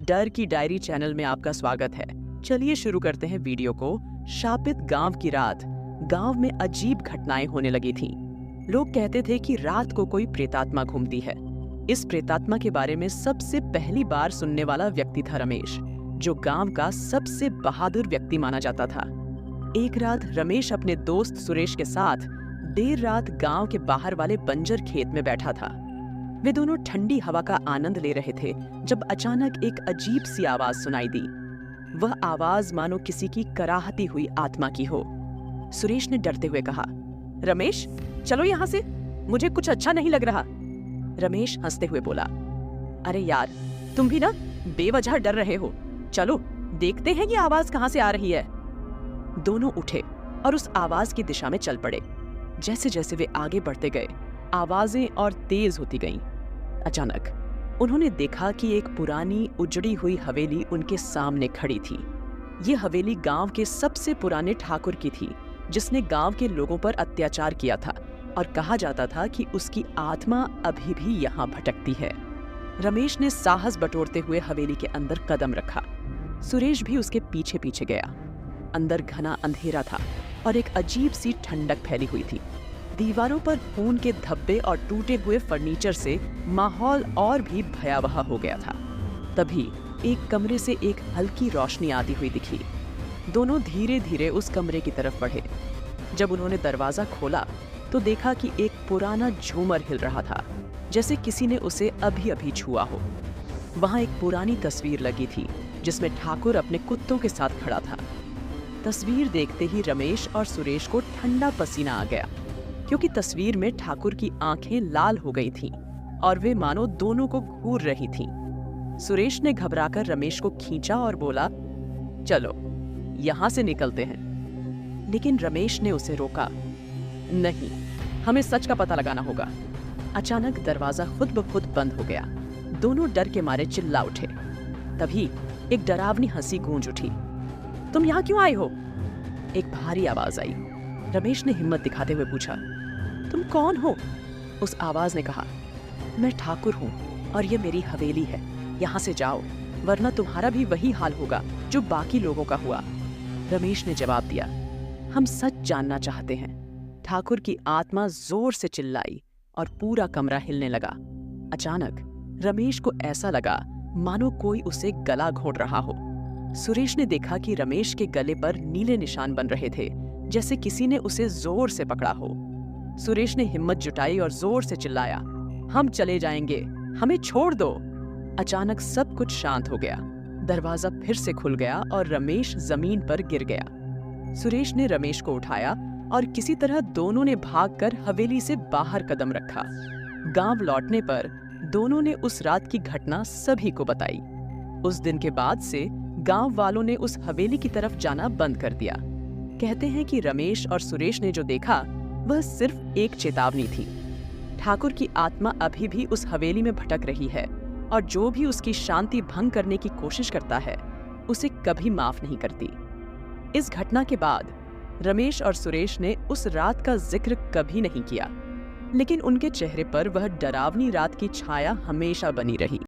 डर की diary channel में आपका स्वागत है। चलिए शुरू करते हैं वीडियो को। शापित गांव की रात। गांव में अजीब घटनाएं होने लगी थीं। लोग कहते थे कि रात को कोई प्रेतात्मा घूमती है। इस प्रेतात्मा के बारे में सबसे पहली बार सुनने वाला व्यक्ति था रमेश, जो गांव का सबसे बहादुर व्यक्ति माना जाता था। एक रात रमेश अपने दोस्त सुरेश के साथ देर रात गांव के बाहर वाले बंजर खेत में बैठा था। वे दोनों ठंडी हवा का आनंद ले रहे थे जब अचानक एक अजीब सी आवाज सुनाई दी। वह आवाज मानो किसी की कराहती हुई आत्मा की हो। सुरेश ने डरते हुए कहा, रमेश चलो यहाँ से, मुझे कुछ अच्छा नहीं लग रहा। रमेश हंसते हुए बोला, अरे यार तुम भी ना बेवजह डर रहे हो, चलो देखते हैं ये आवाज कहाँ से आ रही है। दोनों उठे और उस आवाज की दिशा में चल पड़े। जैसे जैसे वे आगे बढ़ते गए, आवाजें और तेज होती गईं। अचानक उन्होंने देखा कि एक पुरानी उजड़ी हुई हवेली उनके सामने खड़ी थी। ये हवेली गांव के सबसे पुराने ठाकुर की थी, जिसने गांव के लोगों पर अत्याचार किया था और कहा जाता था कि उसकी आत्मा अभी भी यहाँ भटकती है। रमेश ने साहस बटोरते हुए हवेली के अंदर कदम रखा। सुरेश भी उसके पीछे पीछे गया। अंदर घना अंधेरा था और एक अजीब सी ठंडक फैली हुई थी। दीवारों पर खून के धब्बे और टूटे हुए फर्नीचर से माहौल और भी भयावह हो गया था। तभी एक कमरे से एक हल्की रोशनी आती हुई दिखी। दोनों धीरे धीरे उस कमरे की तरफ बढ़े। जब उन्होंने दरवाजा खोला तो देखा कि एक पुराना झूमर हिल रहा था, जैसे किसी ने उसे अभी अभी छुआ हो। वहां एक पुरानी तस्वीर लगी थी जिसमें ठाकुर अपने कुत्तों के साथ खड़ा था। तस्वीर देखते ही रमेश और सुरेश को ठंडा पसीना आ गया, क्योंकि तस्वीर में ठाकुर की आंखें लाल हो गई थीं और वे मानो दोनों को घूर रही थीं। सुरेश ने घबराकर रमेश को खींचा और बोला, चलो यहां से निकलते हैं। लेकिन रमेश ने उसे रोका, नहीं, हमें सच का पता लगाना होगा। अचानक दरवाजा खुद ब खुद बंद हो गया। दोनों डर के मारे चिल्ला उठे। तभी एक डरावनी हंसी गूंज उठी। तुम यहाँ क्यों आए हो? एक भारी आवाज आई। रमेश ने हिम्मत दिखाते हुए पूछा, तुम कौन हो? उस आवाज ने कहा, मैं ठाकुर हूँ और ये मेरी हवेली है, यहाँ से जाओ वरना तुम्हारा भी वही हाल होगा जो बाकी लोगों का हुआ। रमेश ने जवाब दिया, हम सच जानना चाहते हैं। ठाकुर की आत्मा जोर से चिल्लाई और पूरा कमरा हिलने लगा। अचानक रमेश को ऐसा लगा मानो कोई उसे गला घोंट रहा हो। सुरेश ने देखा कि रमेश के गले पर नीले निशान बन रहे थे, जैसे किसी ने उसे जोर से पकड़ा हो। सुरेश ने हिम्मत जुटाई और जोर से चिल्लाया, हम चले जाएंगे, हमें छोड़ दो। अचानक सब कुछ शांत हो गया। दरवाजा फिर से खुल गया और रमेश जमीन पर गिर गया। सुरेश ने रमेश को उठाया और किसी तरह दोनों ने भागकर हवेली से बाहर कदम रखा। गांव लौटने पर दोनों ने उस रात की घटना सभी को बताई। उस दिन के बाद से गांव वालों ने उस हवेली की तरफ जाना बंद कर दिया। कहते हैं कि रमेश और सुरेश ने जो देखा वह सिर्फ एक चेतावनी थी। ठाकुर की आत्मा अभी भी उस हवेली में भटक रही है और जो भी उसकी शांति भंग करने की कोशिश करता है उसे कभी माफ नहीं करती। इस घटना के बाद रमेश और सुरेश ने उस रात का जिक्र कभी नहीं किया, लेकिन उनके चेहरे पर वह डरावनी रात की छाया हमेशा बनी रही।